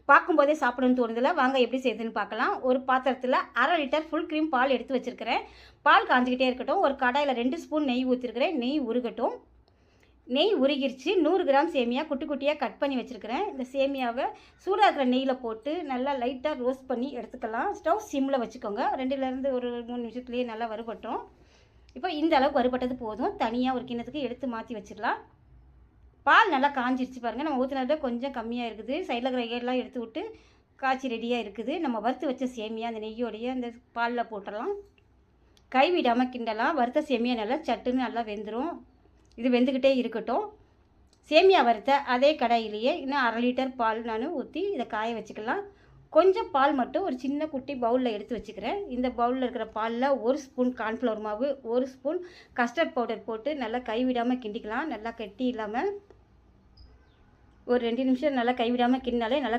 பார்க்கும்போதே சாப்பிடணும்னு தோணுதில்ல. வாங்க எப்படி செய்யுதுன்னு பார்க்கலாம். ஒரு பாத்திரத்தில் 1/2 லிட்டர் ஃபுல் க்ரீம் பால் எடுத்து வச்சுருக்கிறேன். பால் காஞ்சிக்கிட்டே இருக்கட்டும். ஒரு கடாயில் 2 ஸ்பூன் நெய் ஊற்றிருக்கிறேன். நெய் உருகட்டும். நெய் உருகிருச்சு. 100 கிராம் சேமியா குட்டி குட்டியாக கட் பண்ணி வச்சுருக்கிறேன். இந்த சேமியாவை சூடாக இருக்கிற நெய்யில் போட்டு நல்லா லைட்டாக ரோஸ்ட் பண்ணி எடுத்துக்கலாம். ஸ்டவ் சிம்மில் வச்சுக்கோங்க. 2லேருந்து ஒரு 3 நிமிஷத்துலேயே நல்லா வறுபட்டோம். இப்போ இந்த அளவுக்கு வறுபட்டது போதும். தனியாக ஒரு கிண்ணத்துக்கு எடுத்து மாற்றி வச்சிடலாம். பால் நல்லா காஞ்சிருச்சு பாருங்கள். நம்ம ஊற்றினது கொஞ்சம் கம்மியாக இருக்குது. சைடில் இருக்கிற ஏடெல்லாம் எடுத்து விட்டு காய்ச்சி ரெடியாக இருக்குது. நம்ம வறுத்து வச்ச சேமியா அந்த நெய்யோடைய அந்த பாலில் போட்டுடலாம். கைவிடாமல் கிண்டலாம். வறுத்த சேமியா நல்லா சட்டுன்னு நல்லா வெந்துடும். இது வெந்துக்கிட்டே இருக்கட்டும். சேமியா வறுத்த அதே கடாயிலேயே இன்னும் 1/2 லிட்டர் பால் நான் ஊற்றி இதை காய வச்சுக்கலாம். கொஞ்சம் பால் மட்டும் ஒரு சின்ன குட்டி பவுலில் எடுத்து வச்சுக்கிறேன். இந்த பவுலில் இருக்கிற பாலில் 1 ஸ்பூன் கார்ன்ஃப்ளவர் மாவு, 1 ஸ்பூன் கஸ்டர்ட் பவுடர் போட்டு நல்லா கைவிடாமல் கிண்டிக்கலாம். நல்லா கட்டி இல்லாமல் ஒரு 2 நிமிஷம் நல்லா கைவிடாமல் கிண்டினாலே நல்லா